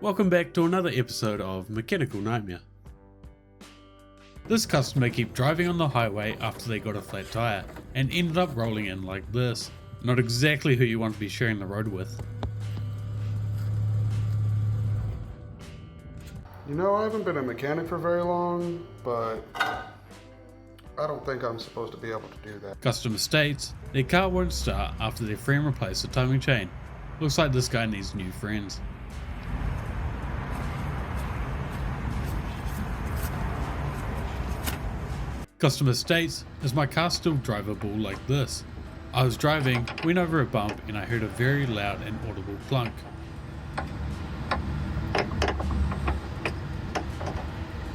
Welcome back to another episode of Mechanical Nightmare. This customer kept driving on the highway after they got a flat tire and ended up rolling in like this. Not exactly who you want to be sharing the road with. You know, I haven't been a mechanic for very long, but I don't think I'm supposed to be able to do that. Customer states their car won't start after their friend replaced the timing chain. Looks like this guy needs new friends. Customer states, is my car still drivable like this? I was driving, went over a bump and I heard a very loud and audible clunk.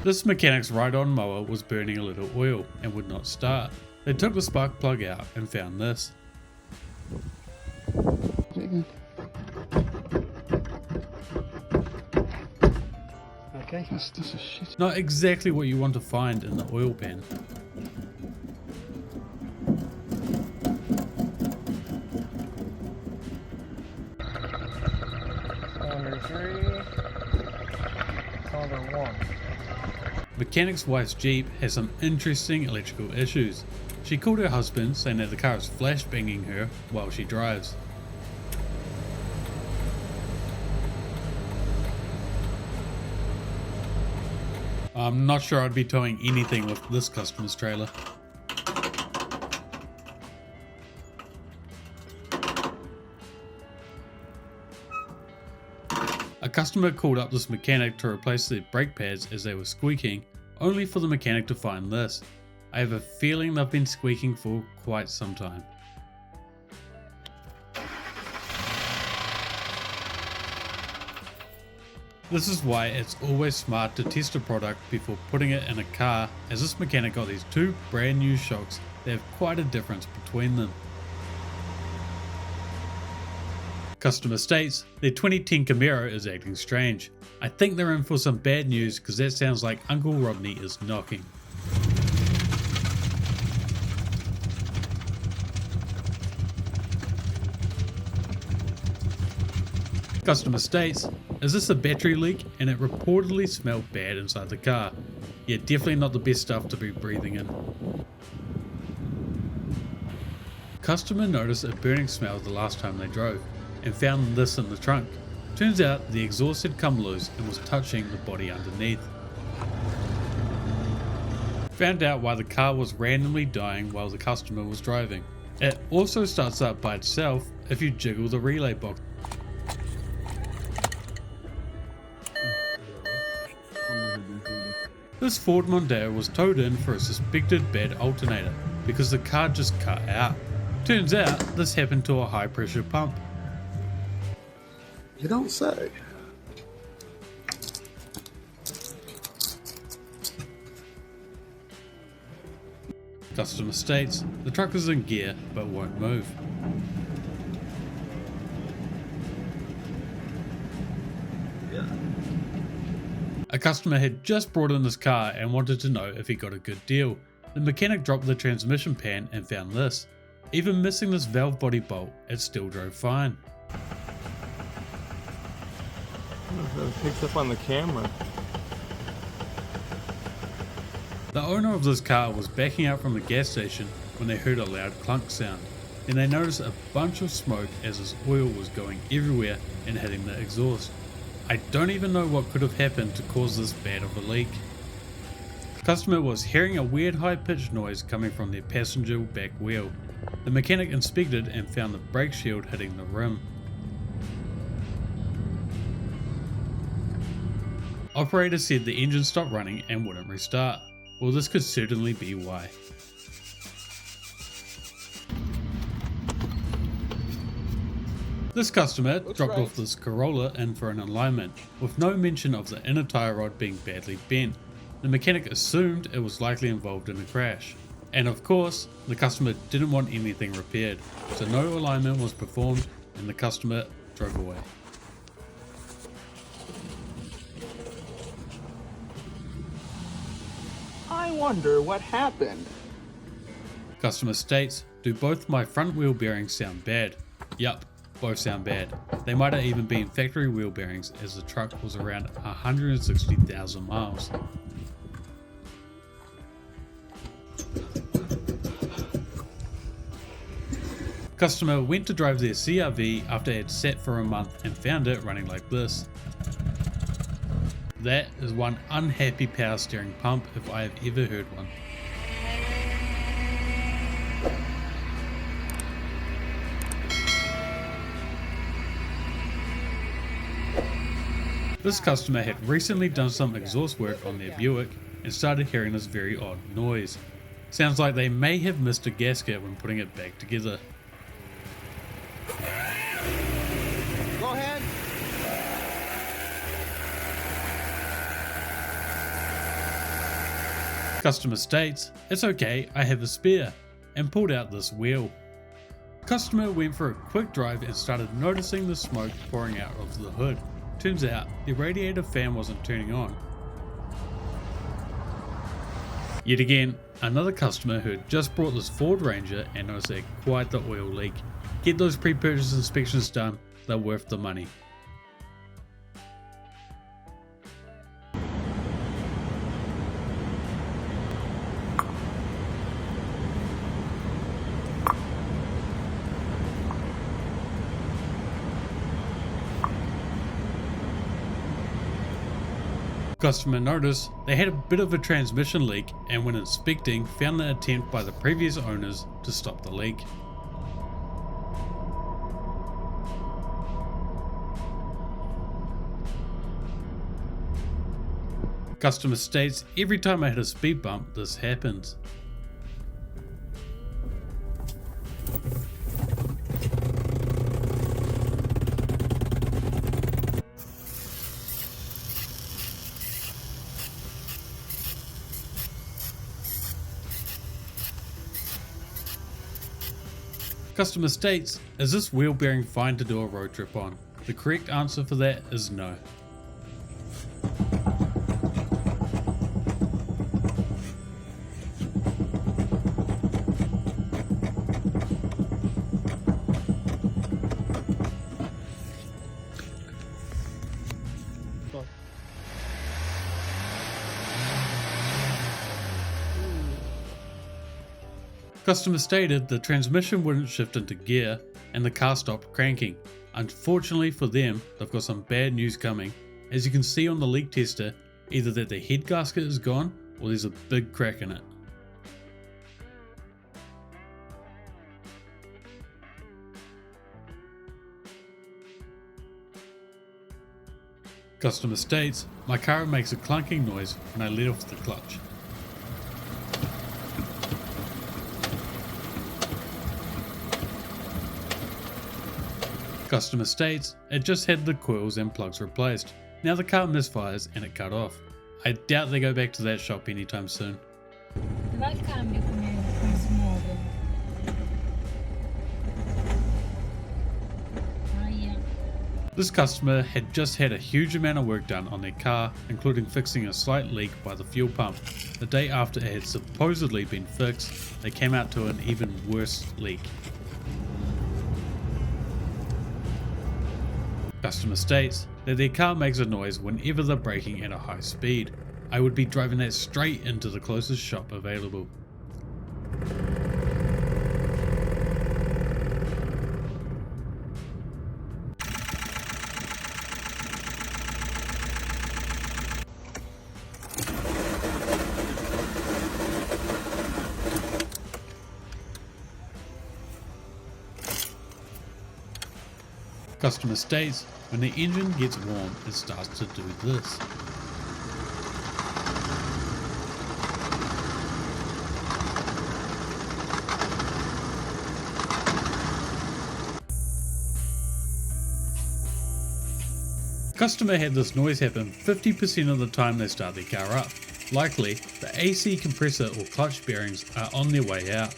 This mechanic's ride-on mower was burning a little oil and would not start. They took the spark plug out and found this. Okay. This is shit. Not exactly what you want to find in the oil pan. Cylinder 3, cylinder 1. Mechanic's wife's Jeep has some interesting electrical issues. She called her husband saying that the car is flashbanging her while she drives. I'm not sure I'd be towing anything with this customer's trailer. A customer called up this mechanic to replace their brake pads as they were squeaking, only for the mechanic to find this. I have a feeling they've been squeaking for quite some time. This is why it's always smart to test a product before putting it in a car, as this mechanic got these two brand new shocks that have quite a difference between them. Customer states their 2010 Camaro is acting strange. I think they're in for some bad news because that sounds like Uncle Rodney is knocking. Customer states, is this a battery leak? And it reportedly smelled bad inside the car. Yeah, definitely not the best stuff to be breathing in. Customer noticed a burning smell the last time they drove and found this in the trunk. Turns out the exhaust had come loose and was touching the body underneath. Found out why the car was randomly dying while the customer was driving. It also starts up by itself if you jiggle the relay box. This Ford Mondeo was towed in for a suspected bad alternator because the car just cut out. Turns out this happened to a high pressure pump. You don't say. Customer states the truck is in gear but won't move. A customer had just brought in this car and wanted to know if he got a good deal. The mechanic dropped the transmission pan and found this. Even missing this valve body bolt, it still drove fine. It picks up on the camera. The owner of this car was backing out from the gas station when they heard a loud clunk sound. Then they noticed a bunch of smoke as his oil was going everywhere and hitting the exhaust. I don't even know what could have happened to cause this bad of a leak. The customer was hearing a weird high-pitched noise coming from their passenger back wheel. The mechanic inspected and found the brake shield hitting the rim. Operator said the engine stopped running and wouldn't restart. Well, this could certainly be why. This customer dropped off this Corolla in for an alignment, with no mention of the inner tire rod being badly bent. The mechanic assumed it was likely involved in a crash. And of course, the customer didn't want anything repaired, so no alignment was performed and the customer drove away. I wonder what happened. Customer states, do both my front wheel bearings sound bad? Yup, both sound bad. They might have even been factory wheel bearings, as the truck was around 160,000 miles. Customer went to drive their CRV after it had sat for a month and found it running like this. That is one unhappy power steering pump if I have ever heard one. This customer had recently done some exhaust work on their Buick and started hearing this very odd noise. Sounds like they may have missed a gasket when putting it back together. Go ahead. Customer states, "It's okay, I have a spare," and pulled out this wheel. Customer went for a quick drive and started noticing the smoke pouring out of the hood. Turns out the radiator fan wasn't turning on. Yet again, another customer who had just bought this Ford Ranger and noticed quite the oil leak. Get those pre-purchase inspections done, they're worth the money. Customer noticed they had a bit of a transmission leak and when inspecting found an attempt by the previous owners to stop the leak. Customer states, "Every time I hit a speed bump this happens." Customer states, "Is this wheel bearing fine to do a road trip on?" The correct answer for that is no. Customer stated the transmission wouldn't shift into gear and the car stopped cranking. Unfortunately for them, they've got some bad news coming. As you can see on the leak tester, either that the head gasket is gone or there's a big crack in it. Customer states, "My car makes a clunking noise when I let off the clutch." Customer states, "It just had the coils and plugs replaced. Now the car misfires and it cut off. I doubt they go back to that shop anytime soon." Dove il cambio come si muove? Aia. This customer had just had a huge amount of work done on their car, including fixing a slight leak by the fuel pump. The day after it had supposedly been fixed, they came out to an even worse leak. Customer states that their car makes a noise whenever they're braking at a high speed. I would be driving that straight into the closest shop available. Customer states, when the engine gets warm, it starts to do this. Customer had this noise happen 50% of the time they start their car up. Likely, the AC compressor or clutch bearings are on their way out.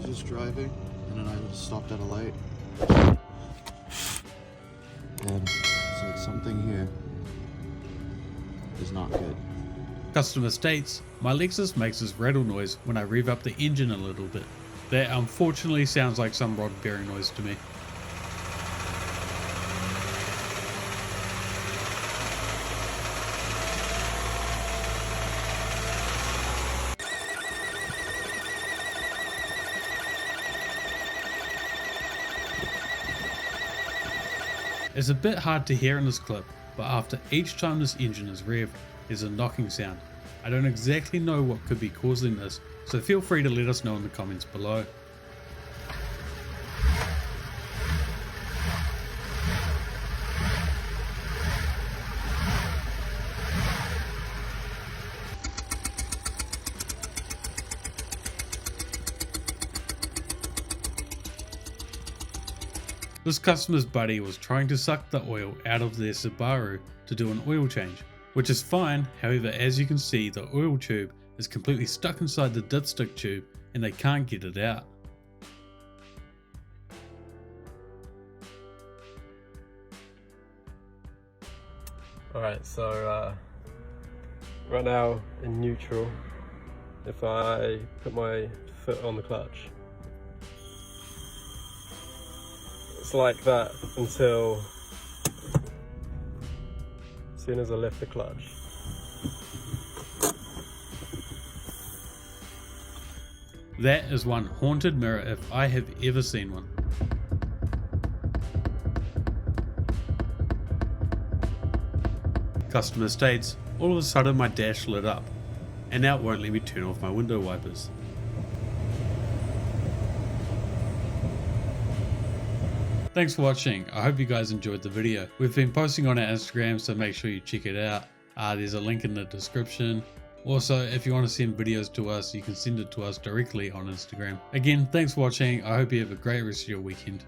Just driving, and then I stopped at a light, and it's like something here is not good. Customer states, my Lexus makes this rattle noise when I rev up the engine a little bit. That unfortunately sounds like some rod bearing noise to me. It's a bit hard to hear in this clip, but after each time this engine is revved, there's a knocking sound. I don't exactly know what could be causing this, so feel free to let us know in the comments below. This customer's buddy was trying to suck the oil out of their Subaru to do an oil change, which is fine. However, as you can see, the oil tube is completely stuck inside the dipstick tube and they can't get it out. Alright, so right now in neutral, if I put my foot on the clutch, it's like that until as soon as I lift the clutch. That is one haunted mirror if I have ever seen one. Customer states, all of a sudden my dash lit up, and now it won't let me turn off my window wipers. Thanks for watching. I hope you guys enjoyed the video. We've been posting on our Instagram, so make sure you check it out. There's a link in the description. Also, if you want to send videos to us, you can send it to us directly on Instagram. Again, thanks for watching. I hope you have a great rest of your weekend.